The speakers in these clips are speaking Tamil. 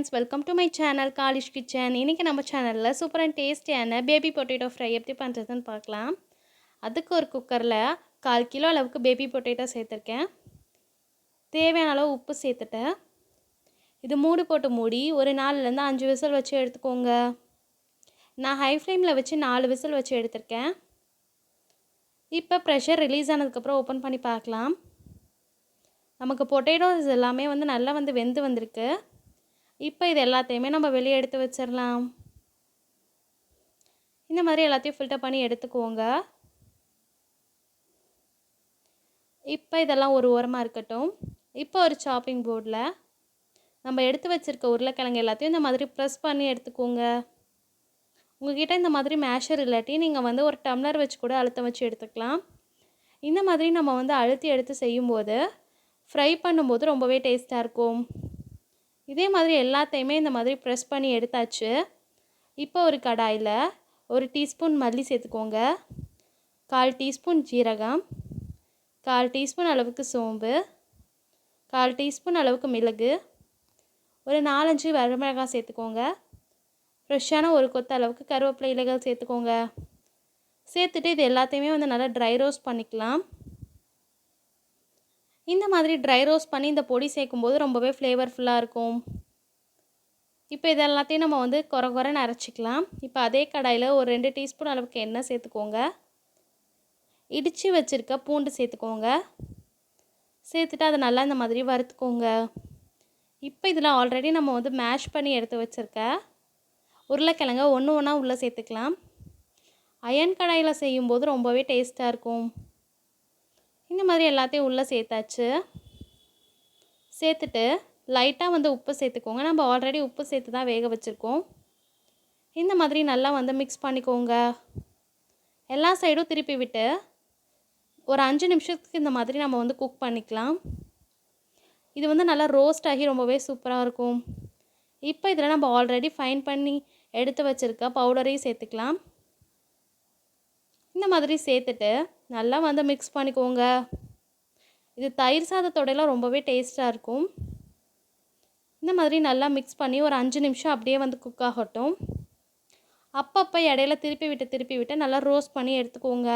friends, welcome to my channel Kalish Kitchen. இன்னைக்கு நம்ம சேனல்ல சூப்பர் அண்ட் டேஸ்டியான பேபி பொட்டேட்டோ ஃப்ரை எப்படி பண்றதுன்னு பார்க்கலாம். அதுக்கு ஒரு குக்கர்ல 1/4 கிலோ அளவுக்கு பேபி பொட்டேட்டோ சேர்த்திருக்கேன். தேவையான அளவு உப்பு சேர்த்துட்டேன். இது மூடி போட்டு மூடி ஒரு 4 ல இருந்து 5 விசில் வச்சு எடுத்துக்கோங்க. நான் ஹை ஃப்ளேம்ல வச்சு 4 விசில் வச்சு எடுத்துர்க்கேன். இப்போ பிரஷர் ரிலீஸ் ஆனதுக்கு அப்புறம் ஓபன் பண்ணி பார்க்கலாம். நமக்கு பொட்டேட்டோஸ் எல்லாமே நல்லா வெந்து வந்திருக்கு. இப்போ இது எல்லாத்தையுமே நம்ம வெளியே எடுத்து வச்சிரலாம். இந்த மாதிரி எல்லாத்தையும் ஃபில்டர் பண்ணி எடுத்துக்கோங்க. இப்போ இதெல்லாம் ஒரு ஓரமா இருக்கட்டும். இப்போ ஒரு சாப்பிங் போர்டில் நம்ம எடுத்து வச்சிருக்க உருளைக்கிழங்கு எல்லாத்தையும் இந்த மாதிரி ப்ரெஸ் பண்ணி எடுத்துக்கோங்க. உங்ககிட்ட இந்த மாதிரி மேஷர் இல்லாட்டி நீங்கள் ஒரு டம்ளர் வச்சு கூட அழுத்தம் வச்சு எடுத்துக்கலாம். இந்த மாதிரி நம்ம அழுத்தி எடுத்து செய்யும்போது ஃப்ரை பண்ணும்போது ரொம்பவே டேஸ்ட்டாக இருக்கும். இதே மாதிரி எல்லாத்தையுமே இந்த மாதிரி ப்ரெஸ் பண்ணி எடுத்தாச்சு. இப்போ ஒரு கடாயில் 1 டீஸ்பூன் மல்லி சேர்த்துக்கோங்க. 1/4 டீஸ்பூன் ஜீரகம், 1/4 டீஸ்பூன் அளவுக்கு சோம்பு, 1/4 டீஸ்பூன் அளவுக்கு மிளகு, ஒரு 4-5 வரமிளகாய் சேர்த்துக்கோங்க. ஃப்ரெஷ்ஷான ஒரு கொத்து அளவுக்கு கருவேப்பிலை இலைகள் சேர்த்துக்கோங்க. சேர்த்துட்டு இது எல்லாத்தையுமே நல்லா ட்ரை ரோஸ்ட் பண்ணிக்கலாம். இந்த மாதிரி ட்ரை ரோஸ்ட் பண்ணி இந்த பொடி சேர்க்கும்போது ரொம்பவே ஃப்ளேவர்ஃபுல்லாக இருக்கும். இப்போ இது எல்லாத்தையும் நம்ம கொரகொரன்னு அரைச்சிக்கலாம். இப்போ அதே கடாயில் ஒரு 2 டீஸ்பூன் அளவுக்கு எண்ணெய் சேர்த்துக்கோங்க. இடித்து வச்சுருக்க பூண்டு சேர்த்துக்கோங்க. சேர்த்துட்டு அதை நல்லா இந்த மாதிரி வறுத்துக்கோங்க. இப்போ இதில் ஆல்ரெடி நம்ம மேஷ் பண்ணி எடுத்து வச்சுருக்க உருளைக்கிழங்க ஒன்று ஒன்றா உள்ளே சேர்த்துக்கலாம். அயன் கடாயில் செய்யும்போது ரொம்பவே டேஸ்ட்டாக இருக்கும். இந்த மாதிரி எல்லாத்தையும் உள்ளே சேர்த்தாச்சு. சேர்த்துட்டு லைட்டாக உப்பு சேர்த்துக்கோங்க. நம்ம ஆல்ரெடி உப்பு சேர்த்து தான் வேக வச்சுருக்கோம். இந்த மாதிரி நல்லா மிக்ஸ் பண்ணிக்கோங்க. எல்லா சைடும் திருப்பி விட்டு ஒரு 5 நிமிஷத்துக்கு இந்த மாதிரி நம்ம குக் பண்ணிக்கலாம். இது நல்லா ரோஸ்ட் ஆகி ரொம்பவே சூப்பராக இருக்கும். இப்போ இதில் நம்ம ஆல்ரெடி ஃபைன் பண்ணி எடுத்து வச்சுருக்க பவுடரையும் சேர்த்துக்கலாம். இந்த மாதிரி சேர்த்துட்டு நல்லா மிக்ஸ் பண்ணிக்கோங்க. இது தயிர் சாதத்தோடலாம் ரொம்பவே டேஸ்ட்டாக இருக்கும். இந்த மாதிரி நல்லா மிக்ஸ் பண்ணி ஒரு 5 நிமிஷம் அப்படியே குக் ஆகட்டும். அப்பப்போ இடையில திருப்பி விட்டு நல்லா ரோஸ்ட் பண்ணி எடுத்துக்கோங்க.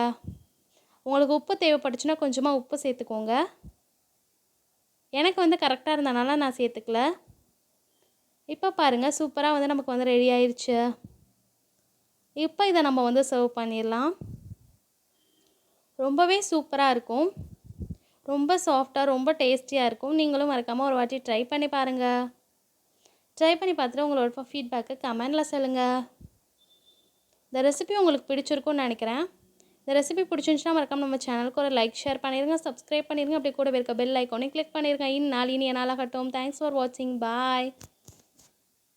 உங்களுக்கு உப்பு தேவைப்பட்டுச்சுன்னா கொஞ்சமாக உப்பு சேர்த்துக்கோங்க. எனக்கு கரெக்டாக இருந்தனால நான் சேர்த்துக்கல. இப்போ பாருங்கள், சூப்பராக நமக்கு ரெடி ஆயிடுச்சு. இப்போ இதை நம்ம சர்வ் பண்ணிடலாம். ரொம்பவே சூப்பராக இருக்கும். ரொம்ப சாஃப்டாக ரொம்ப டேஸ்டியாக இருக்கும். நீங்களும் மறக்காமல் ஒரு வாட்டி ட்ரை பண்ணி பாருங்கள். ட்ரை பண்ணி பார்த்துட்டு உங்களோட ஃபீட்பேக்கை கமெண்டில் சொல்லுங்கள். இந்த ரெசிபி உங்களுக்கு பிடிச்சிருக்கும்னு நினைக்கிறேன். இந்த ரெசிபி பிடிச்சிருந்துச்சுன்னா மறக்காமல் நம்ம சேனலுக்கு ஒரு லைக் ஷேர் பண்ணிடுங்க, சப்ஸ்கிரைப் பண்ணிடுங்க. அப்படியே கூட இருக்க பெல் ஐக்கானையும் கிளிக் பண்ணிடுங்க. இந்நாள் இனிய நாளாகட்டும். தேங்க்ஸ் ஃபார் வாட்சிங். பாய்.